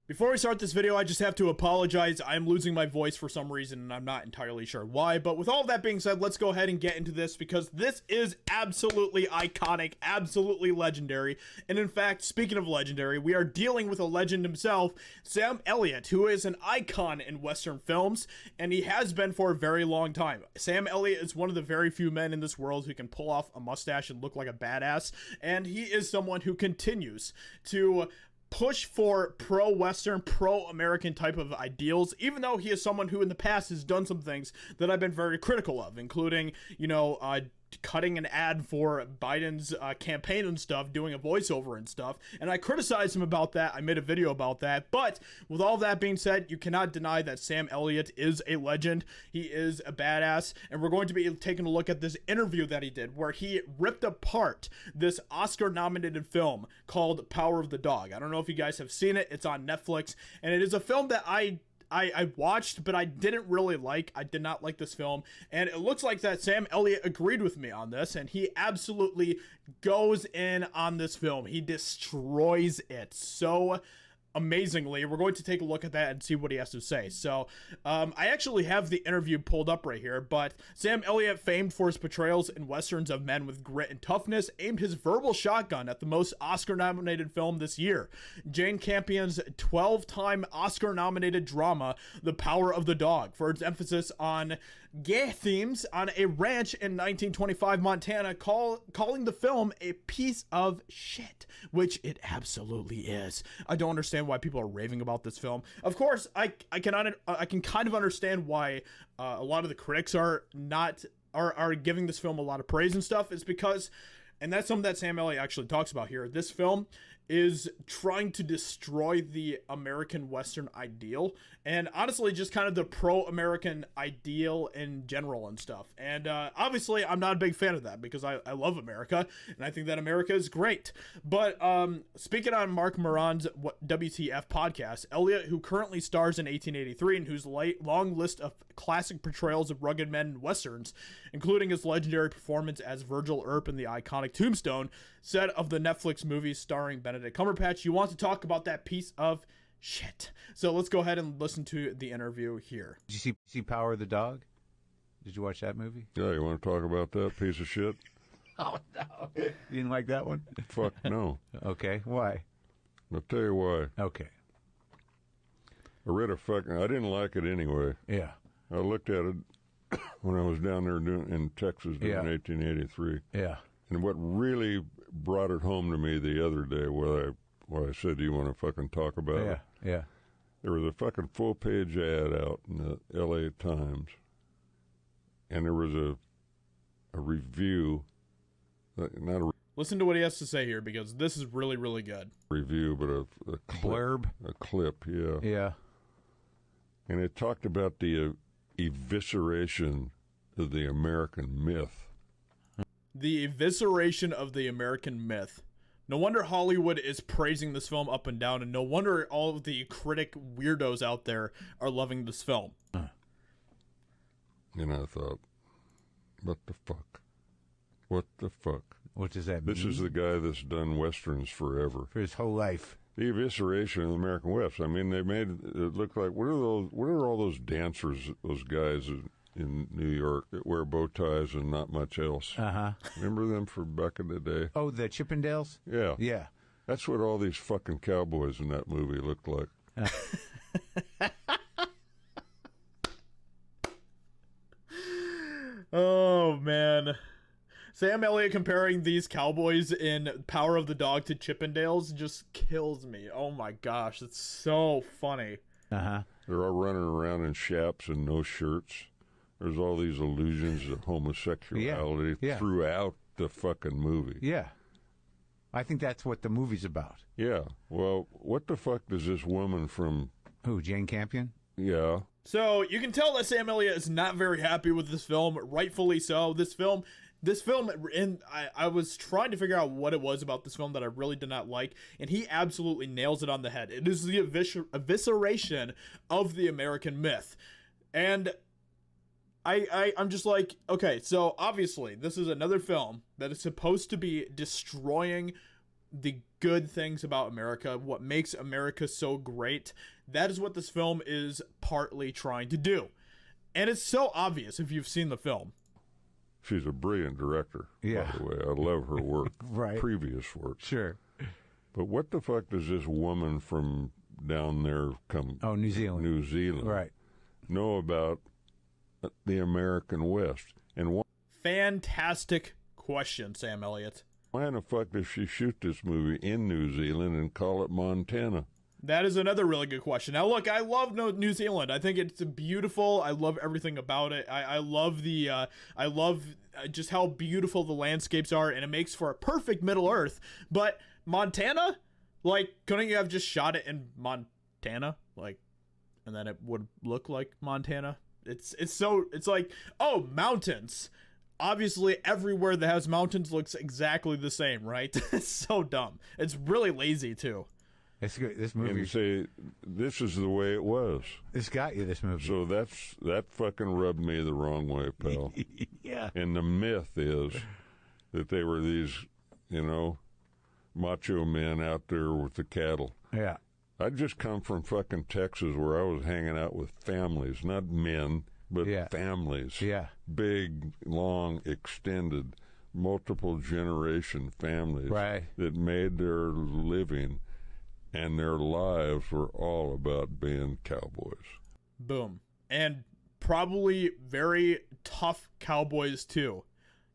Before we start this video, I just have to apologize. I'm losing my voice for some reason, and I'm not entirely sure why. But with all of that being said, let's go ahead and get into this, because this is absolutely iconic, absolutely legendary. And in fact, speaking of legendary, we are dealing with a legend himself, Sam Elliott, who is an icon in Western films, and he has been for a very long time. Sam Elliott is one of the very few men in this world who can pull off a mustache and look like a badass, and he is someone who continues to push for pro-Western, pro-American type of ideals, even though he is someone who in the past has done some things that I've been very critical of, including, cutting an ad for Biden's campaign and stuff, doing a voiceover and stuff, and I criticized him about that. I made a video about that, but with all that being said, you cannot deny that Sam Elliott is a legend. He is a badass, and we're going to be taking a look at this interview that he did, where he ripped apart this Oscar-nominated film called Power of the Dog. I don't know if you guys have seen it. It's on Netflix, and it is a film that I watched, but I didn't really like. I did not like this film, and it looks like that Sam Elliott agreed with me on this, and he absolutely goes in on this film. He destroys it so amazingly. We're going to take a look at that and see what he has to say. So, I actually have the interview pulled up right here, but Sam Elliott, famed for his portrayals in westerns of men with grit and toughness, aimed his verbal shotgun at the most Oscar-nominated film this year, Jane Campion's 12-time Oscar-nominated drama, The Power of the Dog, for its emphasis on gay themes on a ranch in 1925 Montana, calling the film a piece of shit, which it absolutely is. I don't understand why people are raving about this film. Of course, I can kind of understand why a lot of the critics are giving this film a lot of praise and stuff. Is because, and that's something that Sam Elliott actually talks about here, this film is trying to destroy the American Western ideal, and honestly just kind of the pro-American ideal in general and stuff. And obviously I'm not a big fan of that, because I love America, and I think that America is great. But speaking on Marc Maron's WTF podcast, Elliott, who currently stars in 1883 and whose long list of classic portrayals of rugged men in westerns, including his legendary performance as Virgil Earp in the iconic Tombstone, said of the Netflix movie starring Benedict Cumberbatch, "You want to talk about that piece of shit." So let's go ahead and listen to the interview here. Did you see Power of the Dog? Did you watch that movie? Yeah, you want to talk about that piece of shit? Oh, no. You didn't like that one? Fuck no. Okay, why? I'll tell you why. Okay. I didn't like it anyway. Yeah. I looked at it when I was down there in Texas in 1883. Yeah. And what really brought it home to me the other day, where I said, "Do you want to fucking talk about it?" Yeah. There was a fucking full-page ad out in the L.A. Times, and there was a review, not a Listen to what he has to say here, because this is really, really good. review, but a clip, Blurb? a clip, yeah. Yeah. And it talked about the evisceration of the American myth. The evisceration of the American myth. No wonder Hollywood is praising this film up and down, and no wonder all of the critic weirdos out there are loving this film. And I thought, what the fuck? What the fuck? What does that mean? This is the guy that's done westerns forever. For his whole life. The evisceration of the American West. I mean, they made it look like, what are all those dancers, those guys in New York that wear bow ties and not much else? Uh-huh. Remember them from back in the day? Oh, the Chippendales? Yeah. Yeah. That's what all these fucking cowboys in that movie looked like. Oh, man. Sam Elliott comparing these cowboys in Power of the Dog to Chippendales just kills me. Oh my gosh, it's so funny. Uh-huh. They're all running around in chaps and no shirts. There's all these allusions to homosexuality throughout the fucking movie. Yeah. I think that's what the movie's about. Yeah. Well, what the fuck does this woman from... Who, Jane Campion? Yeah. So, you can tell that Sam Elliott is not very happy with this film, rightfully so. This film, and I was trying to figure out what it was about this film that I really did not like, and he absolutely nails it on the head. It is the evisceration of the American myth. And I'm just like, okay, so obviously this is another film that is supposed to be destroying the good things about America, what makes America so great, that is what this film is partly trying to do. And it's so obvious if you've seen the film. She's a brilliant director, Yeah. by the way. I love her work, Right. previous work. Sure. But what the fuck does this woman from down there New Zealand. New Zealand Right. know about the American West? And Fantastic question, Sam Elliott. why in the fuck does she shoot this movie in New Zealand and call it Montana? That is another really good question. Now, look, I love New Zealand. I think it's beautiful. I love everything about it. I love just how beautiful the landscapes are, and it makes for a perfect Middle Earth. But Montana, like, couldn't you have just shot it in Montana, like, and then it would look like Montana? It's like, oh, mountains. Obviously, everywhere that has mountains looks exactly the same, right? It's so dumb. It's really lazy too. It's good. This And you movie. say, this is the way it was. It's got you. This movie. So that fucking rubbed me the wrong way, pal. Yeah. And the myth is that they were these, macho men out there with the cattle. Yeah. I just come from fucking Texas where I was hanging out with families, not men, but Yeah. families. Yeah. Big, long, extended, multiple generation families Right. that made their living and their lives were all about being cowboys. Boom. And probably very tough cowboys too.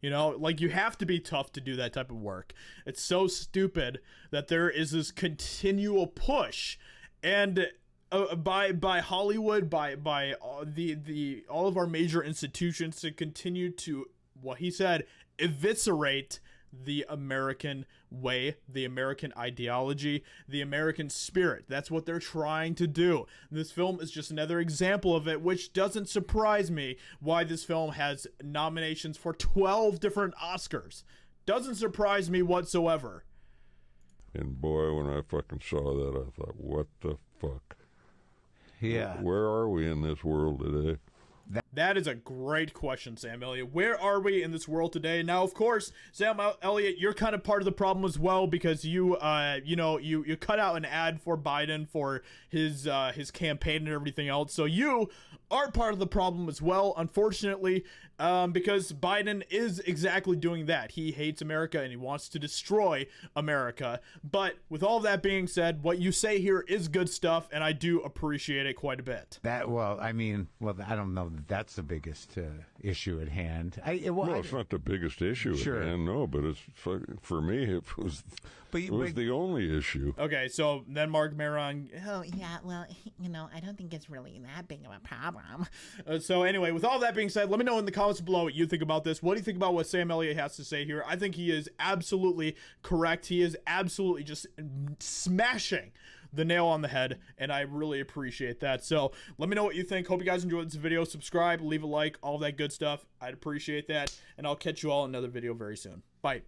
Like, you have to be tough to do that type of work. It's so stupid that there is this continual push, and by Hollywood, by all of our major institutions to continue to, what he said, eviscerate the American way, the American ideology, the American spirit. That's what they're trying to do. This film is just another example of it, which doesn't surprise me why this film has nominations for 12 different Oscars. Doesn't surprise me whatsoever. And boy, when I fucking saw that, I thought, what the fuck? Yeah. Where are we in this world today? That is a great question, Sam Elliott. Where are we in this world today? Now, of course, Sam Elliott, you're kind of part of the problem as well, because you cut out an ad for Biden for his campaign and everything else. So you are part of the problem as well, unfortunately, because Biden is exactly doing that. He hates America and he wants to destroy America. But with all that being said, what you say here is good stuff, and I do appreciate it quite a bit. I don't know that that's the biggest issue at hand. It's not the biggest issue Sure. at hand, no, but it's for me, it was the only issue. Okay, so then Marc, Maron. Oh, yeah, well, I don't think it's really that big of a problem. So anyway, with all that being said, let me know in the comments below what you think about this. What do you think about what Sam Elliott has to say here? I think he is absolutely correct. He is absolutely just smashing the nail on the head, and I really appreciate that. So let me know what you think. Hope you guys enjoyed this video. Subscribe, leave a like, all that good stuff. I'd appreciate that, and I'll catch you all in another video very soon. Bye.